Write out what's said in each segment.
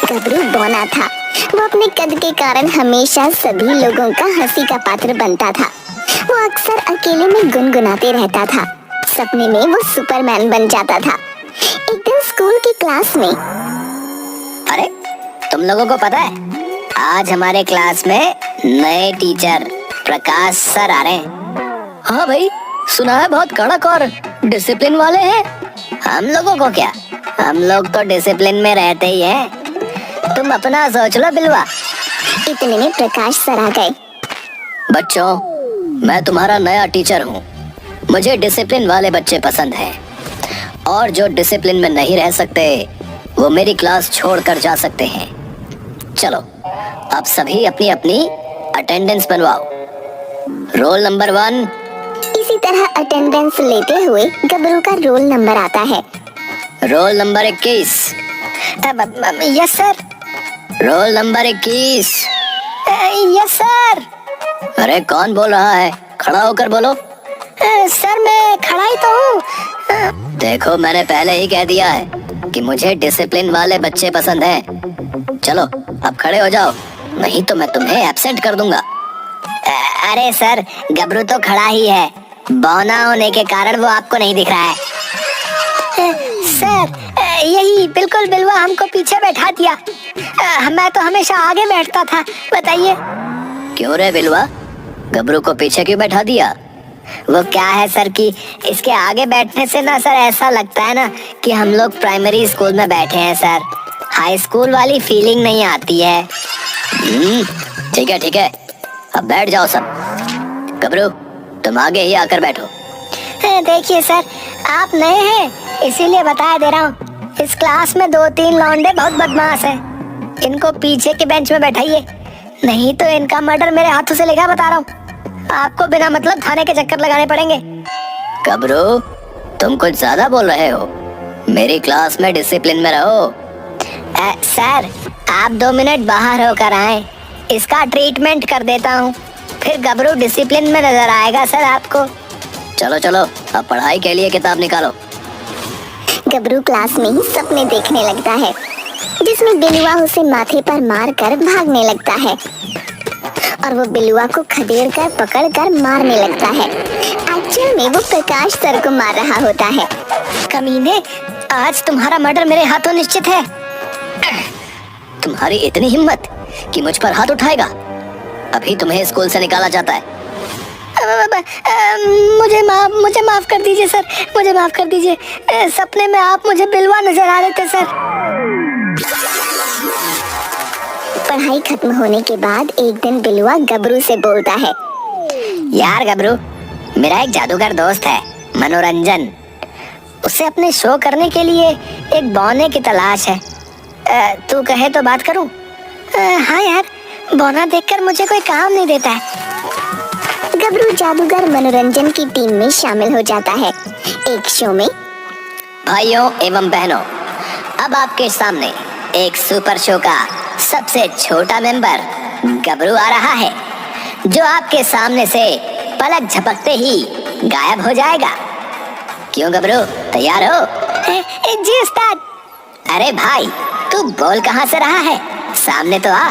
गबरू बौना था। वो अपने कद के कारण हमेशा सभी लोगों का हंसी का पात्र बनता था। वो अक्सर अकेले में गुनगुनाते रहता था। सपने में वो सुपरमैन बन जाता था। एक दिन स्कूल की क्लास में, अरे तुम लोगों को पता है, आज हमारे क्लास में नए टीचर प्रकाश सर आ रहे हैं। हाँ भाई, सुना है बहुत कड़क और डिसिप्लिन वाले हैं। हम लोगों को क्या, हम लोग तो डिसिप्लिन में रहते ही हैं। तुम अपना सोच लो बिलवा। इतने में प्रकाश सर आ गए। बच्चों, मैं तुम्हारा नया टीचर हूँ। मुझे डिसिप्लिन वाले बच्चे पसंद हैं, और जो डिसिप्लिन में नहीं रह सकते वो मेरी क्लास छोड़कर जा सकते हैं। चलो अब सभी अपनी अपनी अटेंडेंस बनवाओ। Roll number 1। इसी तरह अटेंडेंस लेते हुए गबरू का रोल नंबर आता है। Roll number 21। Yes sir. Roll number 21। Yes sir. अरे कौन बोल रहा है? खड़ा होकर बोलो। सर मैं खड़ा ही तो हूँ। देखो, मैंने पहले ही कह दिया है कि मुझे डिसिप्लिन वाले बच्चे पसंद हैं। चलो अब खड़े हो जाओ, नहीं तो मैं तुम्हें एब्सेंट कर दूंगा। अरे सर, गबरू तो खड़ा ही है। बौना होने के कारण वो आपको नहीं दिख रहा है। सर यही बिल्कुल बिलवा हमको पीछे बैठा दिया। मैं तो हमेशा आगे बैठता था। बताइए। क्यों रे बिलवा, गबरू को पीछे क्यों बैठा दिया? वो क्या है सर कि इसके आगे बैठने से ना सर ऐसा लगता है ना कि हम लोग प्राइमरी स्कूल में बैठे हैं सर। हाई स्कूल वाली फीलिंग नहीं आती है। ठीक है ठीक है, अब बैठ जाओ सब। गबरू तुम आगे ही आकर बैठो। देखिए सर, आप नए हैं इसीलिए बता दे रहा हूँ। इस क्लास में 2-3 लौंडे बहुत बदमाश हैं। इनको पीछे के बेंच में बैठाइए, नहीं तो इनका मर्डर मेरे हाथों से लेगा। बता रहा हूँ, आपको बिना मतलब थाने के चक्कर लगाने पड़ेंगे। गबरू तुम कुछ ज्यादा बोल रहे हो। मेरी क्लास में डिसिप्लिन में रहो। सर आप 2 मिनट बाहर होकर आए, इसका ट्रीटमेंट कर देता हूँ, फिर गबरू डिसिप्लिन में नजर आएगा सर आपको। चलो चलो, अब पढ़ाई के लिए किताब निकालो। गबरू क्लास में ही सपने देखने लगता है, जिसमें बिलुआ उसे माथे पर मार कर भागने लगता है और वो बिलुआ को खदेड़ कर पकड़ कर मारने लगता है। एक्चुअल में वो प्रकाश सर को मार रहा होता है। कमीने, आज तुम्हारा मर्डर मेरे हाथों निश्चित है। तुम्हारी इतनी हिम्मत कि मुझ पर हाथ उठाएगा? अभी तुम्हें स्कूल से निकाला जाता है। मुझे माफ कर दीजिए सर, मुझे माफ कर दीजिए। सपने में आप मुझे बिलवा नजर आ रहे थे सर। पढ़ाई खत्म होने के बाद एक दिन बिलवा गबरू से बोलता है, यार गबरू, मेरा एक जादूगर दोस्त है मनोरंजन। उसे अपने शो करने के लिए एक बौने की तलाश है। तू कहे तो बात करूं? हाँ यार, बौना देखकर मुझे कोई काम नहीं देता है। गबरू जादूगर मनोरंजन की टीम में शामिल हो जाता है। एक शो में, भाइयों एवं बहनों, अब आपके सामने एक सुपर शो का सबसे छोटा मेंबर गबरू आ रहा है, जो आपके सामने से पलक झपकते ही गायब हो जाएगा। क्यों गबरू, तैयार हो? जी उस्ताद। अरे भाई, तू बोल कहाँ से रहा है? सामने तो आ।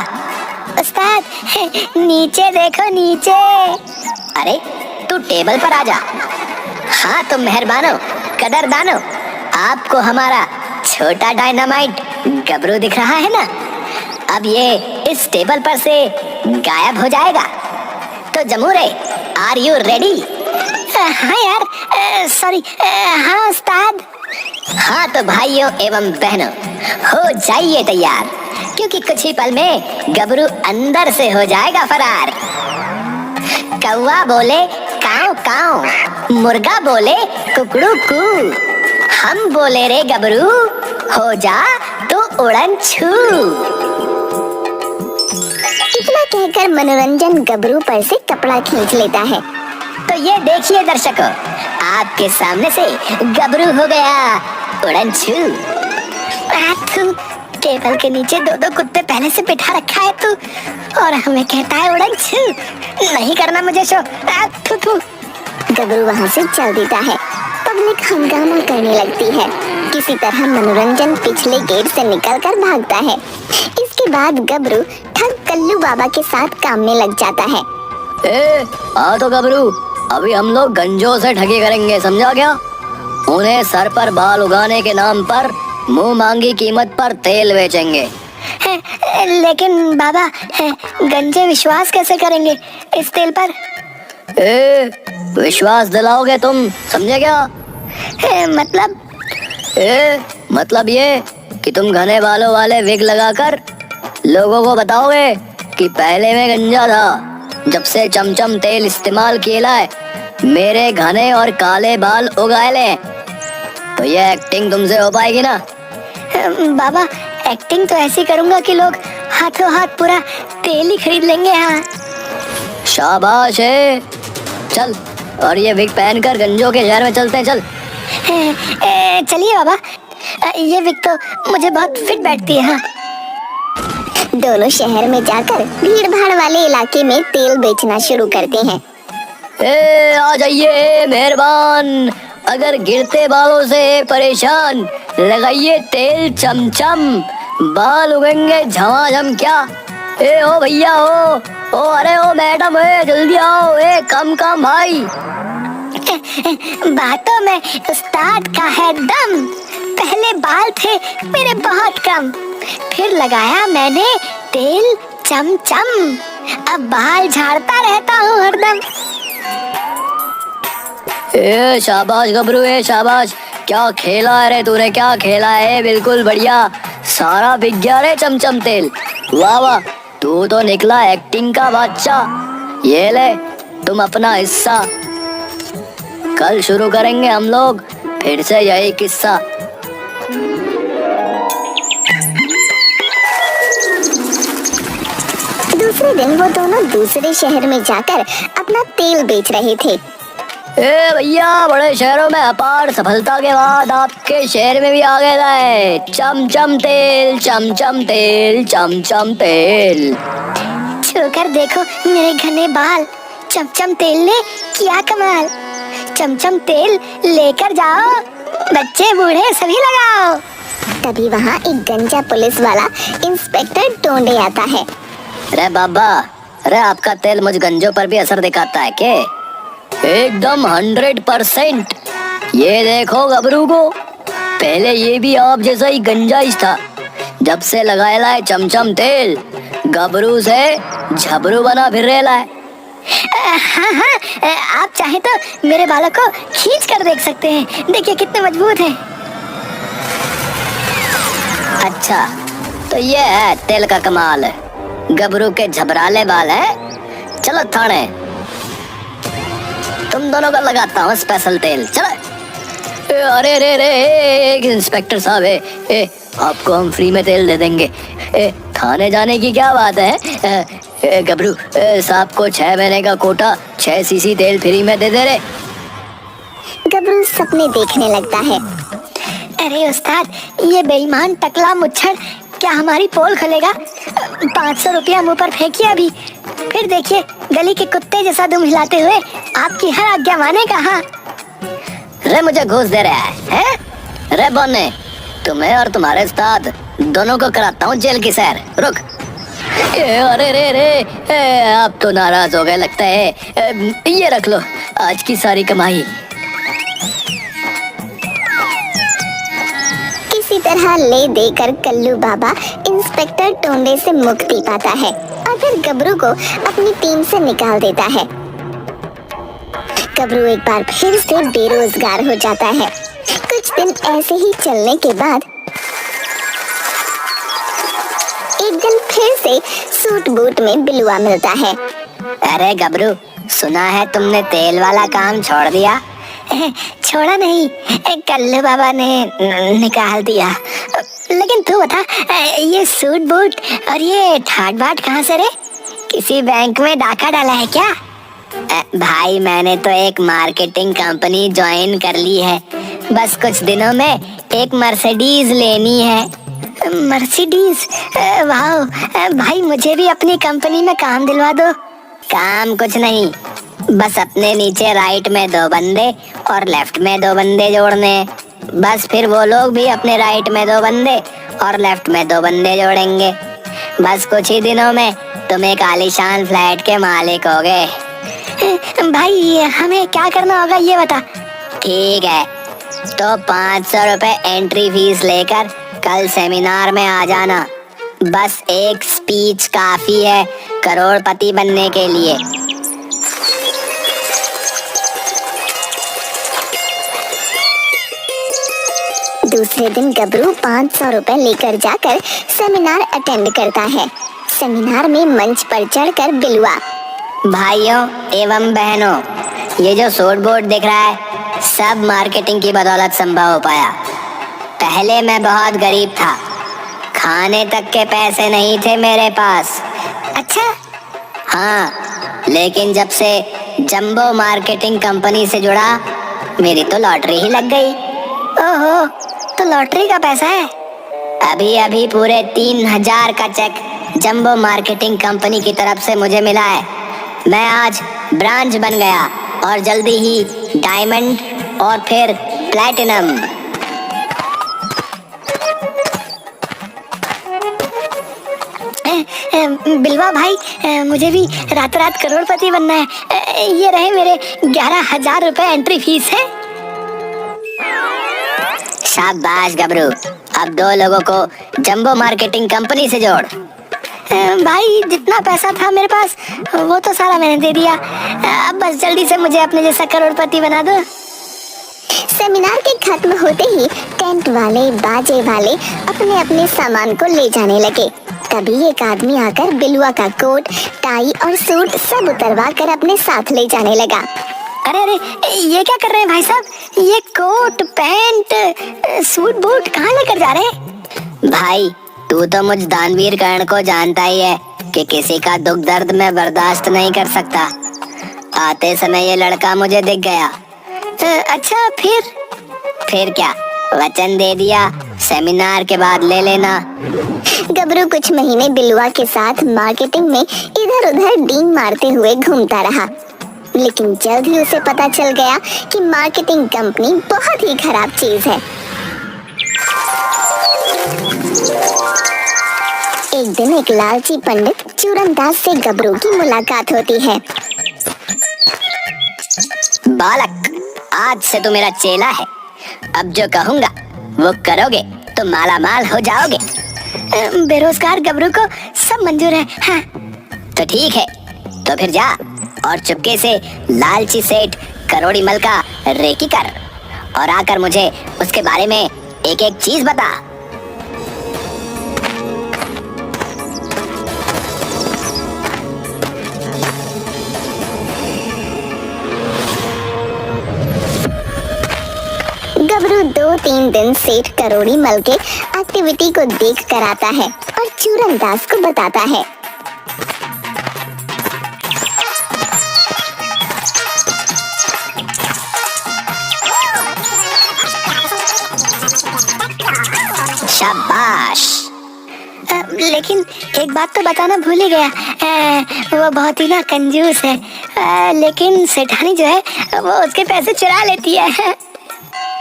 उस्ताद नीचे देखो, नीचे। अरे तू टेबल पर आ जा। हाँ तो मेहरबानो, कदरदानो, आपको हमारा छोटा डायनामाइट गबरू दिख रहा है ना? अब ये इस टेबल पर से गायब हो जाएगा। तो जमूरे, आर यू रेडी? हाँ यार, सॉरी। हाँ उस्ताद। हाँ तो भाइयों एवं बहनों, हो जाइए तैयार, क्योंकि कुछ ही पल में गबरू अंदर से हो जाएगा फरार। कौवा बोले काऊ काऊ, मुर्गा बोले कुकड़ू कू, हम बोले रे गबरू, हो जा तो उड़न छू। इतना कहकर मनोरंजन गबरू पर से कपड़ा खींच लेता है। तो ये देखिए दर्शकों, आपके सामने से गबरू हो गया उड़न छू। टेबल के नीचे 2-2 कुत्ते पहले से बिठा रखा है तू, और हमें कहता है उड़न छू। नहीं करना मुझे शो। गबरू वहाँ से चल देता है। पब्लिक हंगामा करने लगती है। किसी तरह मनोरंजन पिछले गेट से निकलकर भागता है। इसके बाद गबरू ठग कल्लू बाबा के साथ काम में लग जाता है। तो गबरू, अभी हम लोग गंजों से ठगी करेंगे, समझा क्या? उन्हें सर पर बाल उगाने के नाम पर मुंह मांगी कीमत पर तेल बेचेंगे। लेकिन बाबा, गंजे विश्वास कैसे करेंगे इस तेल पर? विश्वास दिलाओगे तुम, समझे क्या? मतलब ये कि तुम घने बालों वाले विग लगाकर लोगों को बताओगे कि पहले मैं गंजा था, जब से चमचम तेल इस्तेमाल किए लाए मेरे घने और काले बाल उगाए ले। तो ये एक्टिंग तुमसे हो पाएगी ना? बाबा, एक्टिंग तो ऐसी करूंगा कि लोग हाथों हाथ पूरा तेल ही खरीद लेंगे। हाँ, शाबाश है। चल, और ये विग पहनकर गंजों के शहर में चलते हैं, चल। चलिए बाबा, ये विग तो मुझे बहुत फिट बैठती है। हाँ। दोनों शहर में जाकर भीड़ भाड़ वाले इलाके में तेल बेचना शुरू करते हैं। आ जाइए मेहरबान, अगर गिरते बालों से परेशान, लगाइए तेल चमचम, बाल उगेंगे झमाझम। क्या ओ भैया, ओ अरे ओ मैडम, जल्दी आओ, कम भाई। बातों में उस्ताद का है दम। पहले बाल थे मेरे बहुत कम, फिर लगाया मैंने तेल चमचम, अब बाल झाड़ता रहता हूँ हरदम। शाबाश गबरू, शाबाश। क्या खेला है रे तूने, क्या खेला है? बिल्कुल बढ़िया, सारा बिक गया रे चमचम तेल। वाह वाह, तू तो निकला एक्टिंग का बादशाह। ये ले तुम अपना हिस्सा। कल शुरू करेंगे हम लोग फिर से यही किस्सा। दूसरे दिन वो दोनों दूसरे शहर में जाकर अपना तेल बेच रहे थे। भैया, बड़े शहरों में अपार सफलता के बाद आपके शहर में भी आ गया है चमचम तेल, चमचम तेल, चमचम तेल। छूकर देखो मेरे घने बाल, चमचम तेल ने किया कमाल। चमचम तेल लेकर जाओ, बच्चे बूढ़े सभी लगाओ। तभी वहाँ एक गंजा पुलिस वाला इंस्पेक्टर टोंडे आता है। अरे बाबा, अरे आपका तेल मुझ गंजों पर भी असर दिखाता है क्या? एकदम 100%। ये देखो गबरू को, पहले ये भी आप जैसा ही गंजाइश था, जब से लगाया लाए चमचम तेल, गबरू से झबरू बना फिर रहा है। हाँ, आप चाहे तो मेरे बालों को खींच कर देख सकते हैं, देखिए कितने मजबूत हैं। अच्छा, तो ये है तेल का कमाल। गबरू के झबराले बाल है। चलो थाने, तुम दोनों का लगाता हूँ स्पेशल तेल। चलो। अरे रे रे, एक इंस्पेक्टर साहब है, आपको हम फ्री में तेल दे देंगे। थाने जाने की क्या बात है? गबरू साहब को 6 महीने का कोटा 6 सीसी तेल फ्री में दे दे रे। गबरू सपने देखने लगता है। अरे उस्ताद, ये बेईमान टकला मुच्छर क्या हमारी पोल खोलेगा? 500 रुपया मुंह पर फेंकिए अभी, फिर देखिए गली के कुत्ते जैसा दुम हिलाते हुए आपकी हर आज्ञा मानेगा। हाँ, रे मुझे घूस दे रहा है? रे बोने, तुम्हें और तुम्हारे उस्ताद दोनों को कराता हूँ जेल की सैर। रुक। अरे रे रे, आप तो नाराज हो गए लगता है। ये रख लो आज की सारी कमाई। किसी तरह ले देकर कल्लू बाबा इंस्पेक्टर टोंडे से मुक्ति पाता है और फिर गबरू को अपनी टीम से निकाल देता है। गबरू एक बार फिर से बेरोजगार हो जाता है। कुछ दिन ऐसे ही चलने के बाद एक दिन फिर से सूट बूट में बिलुआ मिलता है। अरे गबरू, सुना है तुमने तेल वाला काम छोड़ दिया? छोड़ा नहीं, कल्लू बाबा ने निकाल दिया। लेकिन तू बता, ये सूट बूट और ये ठाट बाट कहाँ से रे? किसी बैंक में डाका डाला है क्या? भाई, मैंने तो एक मार्केटिंग कंपनी ज्वाइन कर ली है। बस कुछ दिनों में एक मर्सिडीज लेनी है। मर्सिडीज? वाह भाई, मुझे भी अपनी कंपनी में काम दिलवा दो। काम कुछ नहीं, बस अपने नीचे राइट में 2 बंदे और लेफ्ट में 2 बंदे जोड़ने। बस फिर वो लोग भी अपने राइट में 2 बंदे और लेफ्ट में 2 बंदे जोड़ेंगे। बस कुछ ही दिनों में तुम एक आलीशान फ्लैट के मालिक होगे। भाई हमें क्या करना होगा ये बता। ठीक है, तो 500 रुपए एंट्री फीस लेकर कल सेमिनार में आ जाना। बस एक स्पीच काफी है करोड़पति बनने के लिए। दूसरे दिन गबरू 500 रुपए लेकर जाकर सेमिनार अटेंड करता है। सेमिनार में मंच पर चढ़कर बिलुआ, भाइयों एवं बहनों, ये जो सूट बूट दिख रहा है सब मार्केटिंग की बदौलत संभव हो पाया। पहले मैं बहुत गरीब था, खाने तक के पैसे नहीं थे मेरे पास। अच्छा? हाँ, लेकिन जब से जंबो मार्केटिंग कंपनी से जुड़ा मेरी तो लॉटरी ही लग गई। ओहो, तो लॉटरी का पैसा है? अभी अभी पूरे 3000 का चेक जंबो मार्केटिंग कंपनी की तरफ से मुझे मिला है। मैं आज ब्रांच बन गया और जल्दी ही डायमंड और फिर प्लैटिनम। बिलवा भाई, मुझे भी रात रात करोड़पति बनना है। ये रहे मेरे 11,000 रुपए एंट्री फीस है। शाबाश गबरू, अब 2 लोगों को जंबो मार्केटिंग कंपनी से जोड़। भाई जितना पैसा था मेरे पास वो तो सारा मैंने दे दिया। अब बस जल्दी से मुझे अपने जैसा करोड़पति बना दो। सेमिनार के खत्म होते ही टेंट वाले बाजे वाले अपने अपने सामान को ले जाने लगे। तभी एक आदमी आकर बिलुआ का कोट, टाई और सूट सब उतरवा कर अपने साथ ले जाने लगा। अरे अरे, ये क्या कर रहे हैं भाई साहब? ये कोट, पैंट, सूट बूट कहाँ लेकर जा रहे हैं? भाई तू तो मुझ दानवीर कर्ण को जानता ही है कि किसी का दुख दर्द मैं बर्दाश्त नहीं कर सकता। आते समय ये लड़का मुझे दिख गया। अच्छा फिर क्या, वचन दे दिया, सेमिनार के बाद ले लेना। गबरू कुछ महीने बिलुआ के साथ मार्केटिंग में इधर उधर डींग मारते हुए घूमता रहा, लेकिन जल्द ही उसे पता चल गया कि मार्केटिंग कंपनी बहुत ही खराब चीज है। एक दिन एक लालची पंडित चूरनदास से गबरू की मुलाकात होती है। बालक, आज से तू मेरा चेला है। अब जो कहूँगा वो करोगे तो माला माल हो जाओगे। बेरोजगार गबरू को सब मंजूर है। हाँ। तो ठीक है, तो फिर जा और चुपके से लालची सेठ करोड़ी मल का रेकी कर और आकर मुझे उसके बारे में एक एक चीज बता। गबरू 2-3 दिन सेठ करोड़ी मल के एक्टिविटी को देख कर आता है और चूरनदास को बताता है। शाबाश। लेकिन एक बात तो बताना भूल ही गया। वो बहुत ही ना कंजूस है। लेकिन सेठानी जो है वो उसके पैसे चुरा लेती है।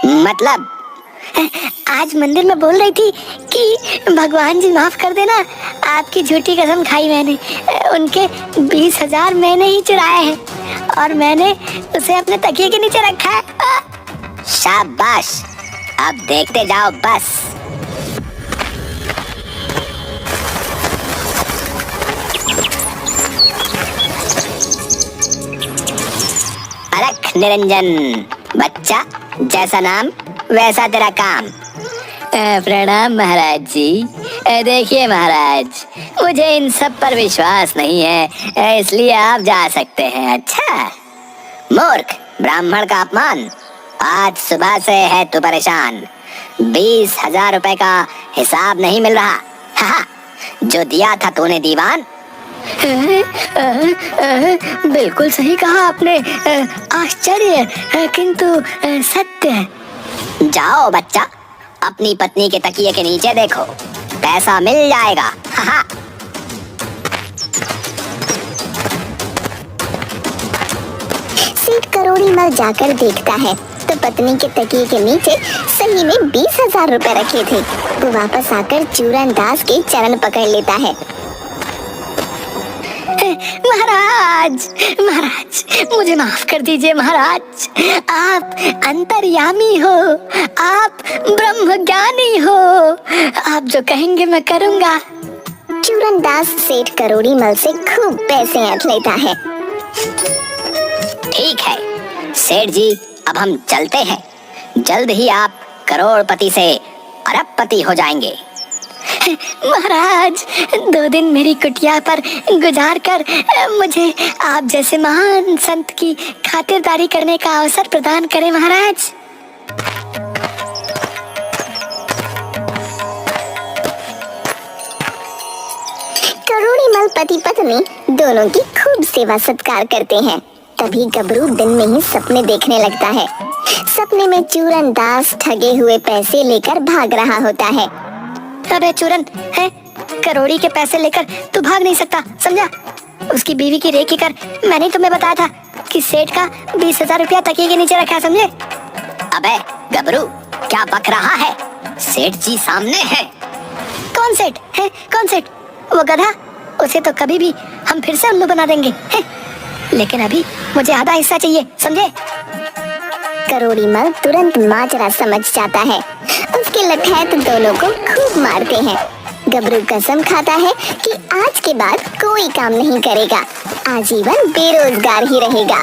मतलब? आज मंदिर में बोल रही थी कि भगवान जी माफ कर देना, आपकी झूठी कसम खाई मैंने। उनके 20,000 मैंने ही चुराए हैं और मैंने उसे अपने तकिए के नीचे रखा है। शाबाश, अब देखते जाओ बस। अलख निरंजन, बच्चा जैसा नाम वैसा तेरा काम। प्रणाम महाराज जी। देखिए महाराज, मुझे इन सब पर विश्वास नहीं है, इसलिए आप जा सकते हैं। अच्छा मूर्ख, ब्राह्मण का अपमान। आज सुबह से है तू परेशान। 20,000 रुपए का हिसाब नहीं मिल रहा। हाँ, जो दिया था तूने दीवान। बिल्कुल सही कहा आपने। आश्चर्य किंतु सत्य है। जाओ बच्चा, अपनी पत्नी के तकिए के नीचे देखो, पैसा मिल जाएगा। हाँ। सेठ करोड़ी मल जाकर देखता है तो पत्नी के तकिए के नीचे सही में 20,000 रुपए रखे थे। वो वापस आकर चूरन दास के चरण पकड़ लेता है। महाराज, महाराज, मुझे माफ कर दीजिए महाराज। आप अंतर्यामी हो, आप ब्रह्मज्ञानी हो, आप जो कहेंगे मैं करूँगा। चूरन दास सेठ करोड़ी मल से खूब पैसे ऐंठ लेता है। ठीक है सेठ जी, अब हम चलते हैं। जल्द ही आप करोड़पति से अरबपति हो जाएंगे। महाराज, 2 दिन मेरी कुटिया पर गुजार कर मुझे आप जैसे महान संत की खातिरदारी करने का अवसर प्रदान करें महाराज। करोड़ी मल पति पत्नी दोनों की खूब सेवा सत्कार करते हैं। तभी गबरू दिन में ही सपने देखने लगता है। सपने में चूरन दास ठगे हुए पैसे लेकर भाग रहा होता है। अबे चूरन, है करोड़ी के पैसे लेकर तू भाग नहीं सकता, समझा? उसकी बीवी की रेकी कर। मैंने तुम्हें बताया था कि सेठ का 20,000 रुपया तकिए के नीचे रखा है, समझे? अबे गबरू, क्या बक रहा है? सेठ जी सामने है। कौन सेठ है? कौन सेठ? वो गधा, उसे तो कभी भी हम फिर से उल्लू बना देंगे है? लेकिन अभी मुझे आधा हिस्सा चाहिए, समझे? करोड़ी मल तुरंत माजरा समझ जाता है। उसके लठैत दोनों को खूब मारते हैं। गबरू कसम खाता है कि आज के बाद कोई काम नहीं करेगा, आजीवन बेरोजगार ही रहेगा।